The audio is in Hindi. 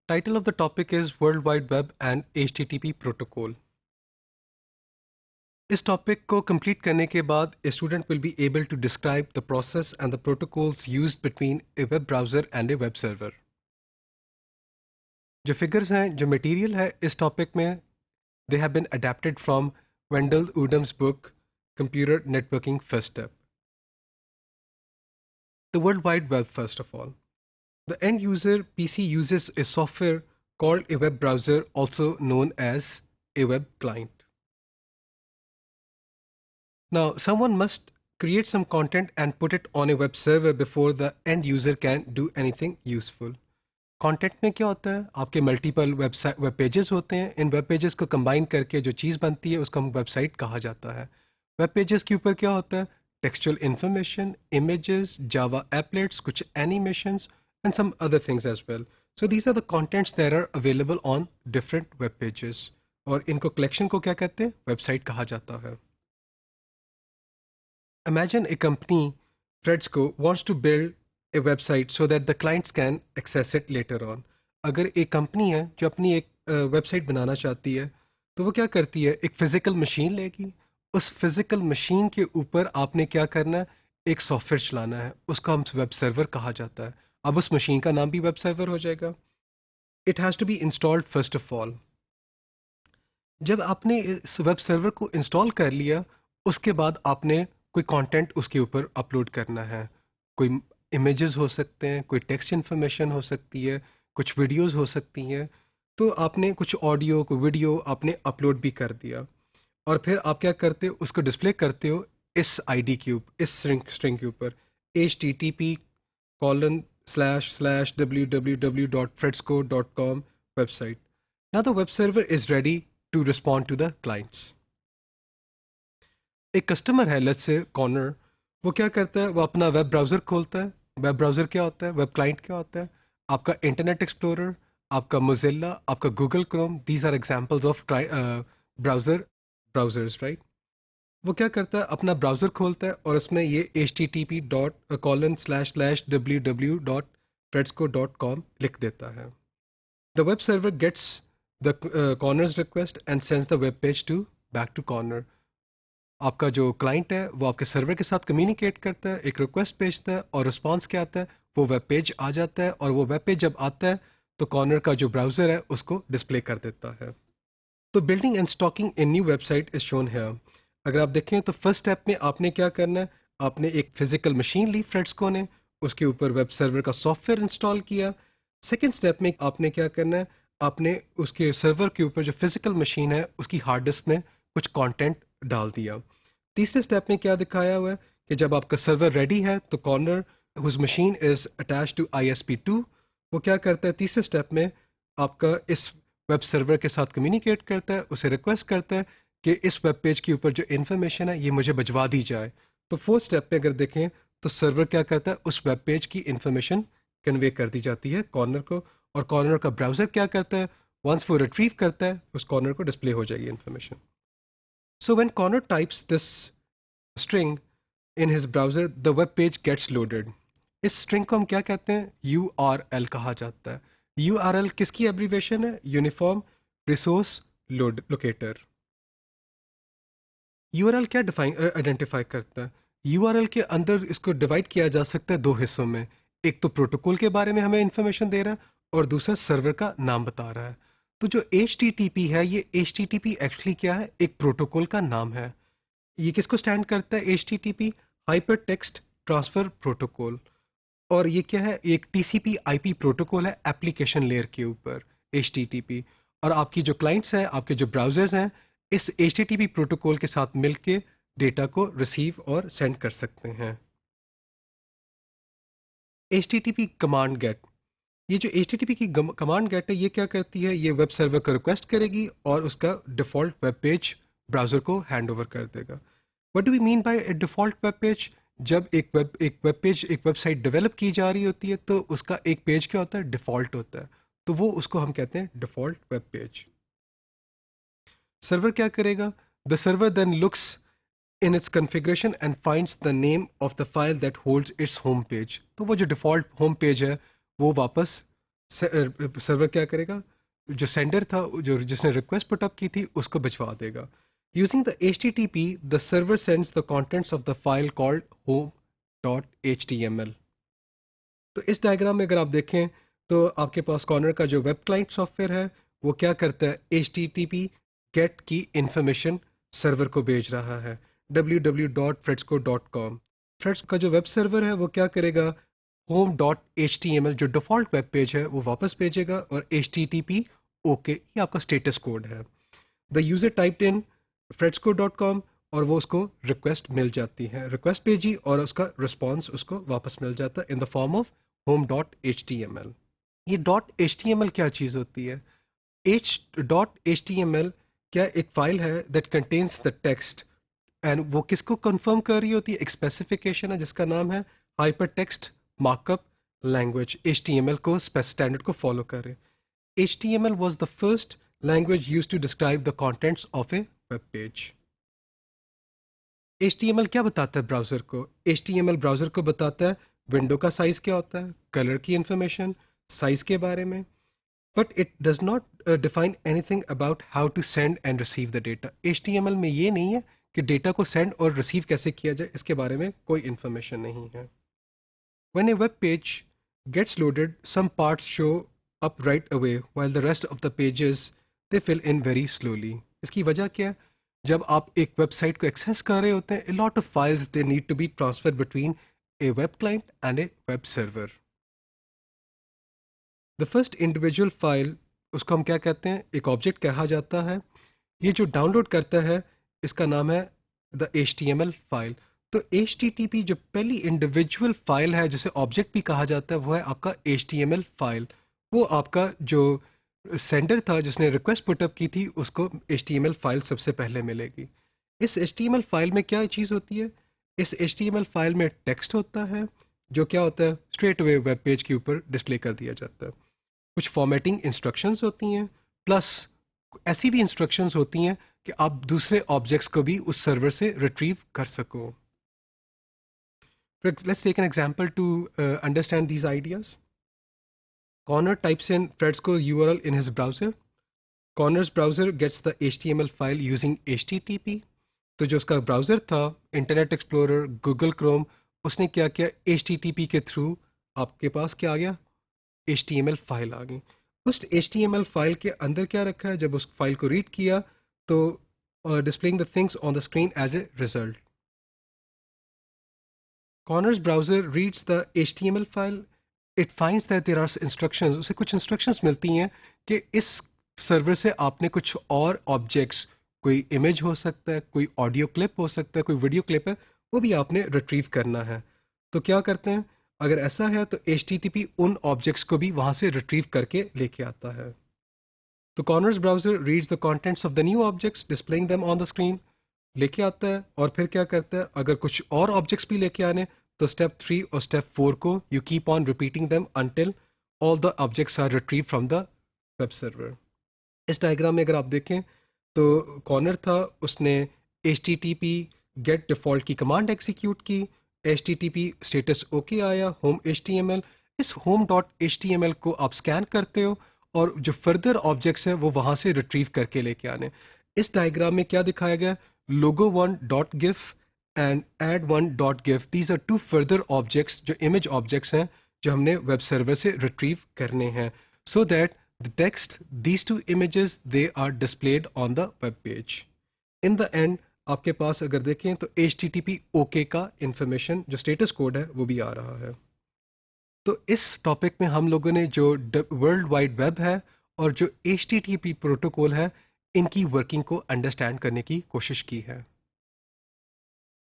Title of the topic is World Wide Web and HTTP Protocol. इस टॉपिक को कंप्लीट करने के बाद a student will be able to describe the process and the protocols used between a web browser and a web server. जो फिगर्स हैं, जो मटेरियल है इस टॉपिक में they have been adapted from Wendell Udam's book Computer Networking First Step. The World Wide Web first of all. The end user PC uses a software called a web browser, also known as a web client. Now, someone must create some content and put it on a web server before the end user can do anything useful. Content में क्या होता है, आपके मल्टीपल वेब पेजेस होते हैं. इन वेब पेजेस को कंबाइन करके जो चीज़ बनती है उसको हम वेबसाइट कहा जाता है. वेब पेजेस के ऊपर क्या होता है, textual information, images, Java applets, कुछ animations and some other things as well. So these are the contents that are available on different web pages और इनको कलेक्शन को क्या कहते हैं, वेबसाइट कहा जाता है. Imagine a company, Fredsco, wants to build a website so that the clients can access it later on. अगर एक कंपनी है जो अपनी एक वेबसाइट बनाना चाहती है तो वो क्या करती है, एक फिजिकल मशीन लेगी. उस फिजिकल मशीन के ऊपर आपने क्या करना है, एक सॉफ्टवेयर चलाना है, उसको हम वेब सर्वर कहा जाता है. अब उस मशीन का नाम भी वेब सर्वर हो जाएगा. It has to be installed first of all. जब आपने इस वेब सर्वर को इंस्टॉल कर लिया उसके बाद आपने कोई कंटेंट उसके ऊपर अपलोड करना है. कोई इमेजेस हो सकते हैं, कोई टेक्स्ट इन्फॉर्मेशन हो सकती है, कुछ वीडियोस हो सकती हैं. तो आपने कुछ ऑडियो को वीडियो आपने अपलोड भी कर दिया और फिर आप क्या करते हो, उसको डिस्प्ले करते हो इस आईडी के ऊपर, इस स्ट्रिंग के ऊपर http://www.fredsco.com website. Now the web server is ready to respond to the clients. एक कस्टमर है, लेट्स से कॉर्नर, वो क्या करता है, वो अपना वेब ब्राउज़र खोलता है. वेब ब्राउज़र क्या होता है, वेब क्लाइंट क्या होता है, आपका इंटरनेट एक्सप्लोरर, आपका मोजिल्ला, आपका Google Chrome. These are examples of browsers, right. वो क्या करता है, अपना ब्राउज़र खोलता है और उसमें ये http://www.fredsco.com लिख देता है. The web server gets the corner's request and sends the web page to back to corner. आपका जो क्लाइंट है वो आपके सर्वर के साथ कम्युनिकेट करता है, एक रिक्वेस्ट भेजता है और रिस्पांस क्या आता है, वो वेब पेज आ जाता है. और वो वेब पेज जब आता है तो कॉर्नर का जो ब्राउज़र है उसको डिस्प्ले कर देता है. तो building and stocking a new website is shown here. अगर आप देखें तो फर्स्ट स्टेप में आपने क्या करना है, आपने एक फिजिकल मशीन ली फ्रेड्सको ने, उसके ऊपर वेब सर्वर का सॉफ्टवेयर इंस्टॉल किया. सेकेंड स्टेप में आपने क्या करना है, आपने उसके सर्वर के ऊपर जो फिजिकल मशीन है उसकी हार्ड डिस्क में कुछ कंटेंट डाल दिया. तीसरे स्टेप में क्या दिखाया हुआ है कि जब आपका सर्वर रेडी है तो corner whose machine is attach to ISP2, वो क्या करता है तीसरे स्टेप में, आपका इस वेब सर्वर के साथ कम्युनिकेट करता है, उसे रिक्वेस्ट करता है कि इस वेब पेज के ऊपर जो इन्फॉर्मेशन है ये मुझे भिजवा दी जाए. तो फोर्थ स्टेप में अगर देखें तो सर्वर क्या करता है, उस वेब पेज की इन्फॉर्मेशन कन्वे कर दी जाती है कॉर्नर को, और कॉर्नर का ब्राउज़र क्या करता है, वंस वो रिट्रीव करता है उस कॉर्नर को डिस्प्ले हो जाएगी information. So when corner types this string in his browser, the web page gets loaded. इस string को हम क्या कहते हैं, URL कहा जाता है. URL किसकी एब्रीवेशन है, यूनिफॉर्म रिसोर्स लोकेटर. URL क्या आइडेंटिफाई करता है, URL के अंदर इसको डिवाइड किया जा सकता है दो हिस्सों में. एक तो प्रोटोकॉल के बारे में हमें इंफॉर्मेशन दे रहा है और दूसरा सर्वर का नाम बता रहा है. तो जो HTTP है, ये HTTP एक्चुअली क्या है, एक प्रोटोकॉल का नाम है. ये किसको स्टैंड करता है, HTTP, hyper text transfer protocol. और ये क्या है, एक TCP/IP प्रोटोकॉल है एप्लीकेशन लेयर के ऊपर, HTTP. और आपकी जो क्लाइंट्स हैं, आपके जो ब्राउजर्स हैं, इस HTTP प्रोटोकॉल के साथ मिलके डेटा को रिसीव और सेंड कर सकते हैं. HTTP कमांड गेट, ये जो HTTP की कमांड गेट है ये क्या करती है, ये वेब सर्वर को रिक्वेस्ट करेगी और उसका डिफॉल्ट वेब पेज ब्राउज़र को हैंड ओवर कर देगा. What do we mean by a default web page, जब एक वेब पेज, एक वेबसाइट डेवलप की जा रही होती है तो उसका एक पेज क्या होता है, डिफॉल्ट होता है. तो वो उसको हम कहते हैं डिफॉल्ट वेब पेज. सर्वर क्या करेगा, the server then looks in its configuration and finds the name of the file that holds its home page. तो वो जो डिफॉल्ट होम पेज है वो वापस सर्वर क्या करेगा, जो सेंडर था, जो जिसने रिक्वेस्ट पुटअप की थी, उसको भिजवा देगा. Using the HTTP, the server sends the contents of the file called home.html. तो इस डायग्राम में अगर आप देखें तो आपके पास कॉर्नर का जो वेब क्लाइंट सॉफ्टवेयर है वो क्या करता है, HTTP गेट की इंफॉर्मेशन सर्वर को भेज रहा है www.fredsco.com. फ्रेड्स का जो वेब सर्वर है वो क्या करेगा, home.html जो डिफॉल्ट वेब पेज है वो वापस भेजेगा और HTTP ओके ये आपका स्टेटस कोड है. The user typed in fredsco.com और वो उसको रिक्वेस्ट मिल जाती है, रिक्वेस्ट भेजी और उसका रिस्पांस उसको वापस मिल जाता है in the form of home.html. ये .html क्या चीज़ होती है, .html क्या एक फाइल है that contains the text and वो किसको कंफर्म कर रही होती है, एक स्पेसिफिकेशन है जिसका नाम है hyper text markup language. HTML को स्टैंडर्ड को फॉलो करे. HTML was the first language used to describe the contents of a web page. HTML क्या बताता है ब्राउज़र को, HTML ब्राउज़र को बताता है विंडो का साइज़ क्या होता है, कलर की इंफॉर्मेशन, साइज़ के बारे में. But it does not define anything about how to send and receive the data. HTML में ये नहीं है कि डेटा को सेंड और रिसीव कैसे किया जाए, इसके बारे में कोई इंफॉर्मेशन नहीं है. When a web page gets loaded, some parts show up right away while the rest of the pages they fill in very slowly. इसकी वजह क्या है, जब आप एक वेबसाइट को एक्सेस कर रहे होते हैं, a lot of files they need to be transferred between a web client and a web server. The first individual file, उसको हम क्या कहते हैं, एक ऑब्जेक्ट कहा जाता है. ये जो डाउनलोड करता है इसका नाम है द HTML फाइल. तो HTTP जो पहली इंडिविजुअल फाइल है जिसे ऑब्जेक्ट भी कहा जाता है वो है आपका HTML फाइल. वो आपका जो सेंडर था जिसने रिक्वेस्ट पुटअप की थी उसको HTML फाइल सबसे पहले मिलेगी. इस HTML फाइल में क्या चीज़ होती है, इस HTML फाइल में टेक्स्ट होता है जो क्या होता है स्ट्रेट अवे वेब पेज के ऊपर डिस्प्ले कर दिया जाता है. कुछ फॉर्मेटिंग इंस्ट्रक्शंस होती हैं, प्लस ऐसी भी इंस्ट्रक्शंस होती हैं कि आप दूसरे ऑब्जेक्ट्स को भी उस सर्वर से रिट्रीव कर सको. Let's take an example to understand these ideas. Connor types in Fredsco URL in his browser. Connor's browser gets the HTML file using HTTP. तो जो उसका ब्राउज़र था, इंटरनेट एक्सप्लोरर, गूगल क्रोम, उसने क्या किया, HTTP के थ्रू आपके पास क्या आ गया, HTML फाइल आ गई. उस HTML फाइल के अंदर क्या रखा है, जब उस फाइल को रीड किया तो displaying the things on the screen as a result. Connor's browser reads the HTML file. It finds that there are instructions. उसे कुछ instructions मिलती हैं कि इस सर्वर से आपने कुछ और ऑब्जेक्ट्स, कोई इमेज हो सकता है, कोई ऑडियो क्लिप हो सकता है, कोई वीडियो क्लिप है, वो भी आपने रिट्रीव करना है. तो क्या करते हैं, अगर ऐसा है तो HTTP उन ऑब्जेक्ट्स को भी वहाँ से रिट्रीव करके लेके आता है. तो Connor's browser reads the contents of the new objects, displaying them on the screen. लेके आता है और फिर क्या करता है, अगर कुछ और ऑब्जेक्ट्स भी लेके आने तो स्टेप 3 और स्टेप 4 को you keep on repeating them until all the objects are retrieve from the web server. इस डायग्राम में अगर आप देखें तो कॉर्नर था, उसने HTTP गेट डिफॉल्ट की कमांड एग्जीक्यूट की, HTTP स्टेटस ओके आया, होम HTML. इस home.html को आप स्कैन करते हो और जो फर्दर ऑब्जेक्ट्स हैं वो वहां से रिट्रीव करके लेके आने. इस डायग्राम में क्या दिखाया गया, logo1.gif and add1.gif. These are two further objects जो image objects हैं जो हमने वेब सर्वर से रिट्रीव करने हैं, so that the text, these two images, they are displayed on the web page. In the end आपके पास अगर देखें तो HTTP OK का इंफॉर्मेशन जो स्टेटस कोड है वो भी आ रहा है. तो इस टॉपिक में हम लोगों ने जो वर्ल्ड वाइड वेब है और जो HTTP प्रोटोकॉल है इनकी वर्किंग को अंडरस्टैंड करने की कोशिश की है.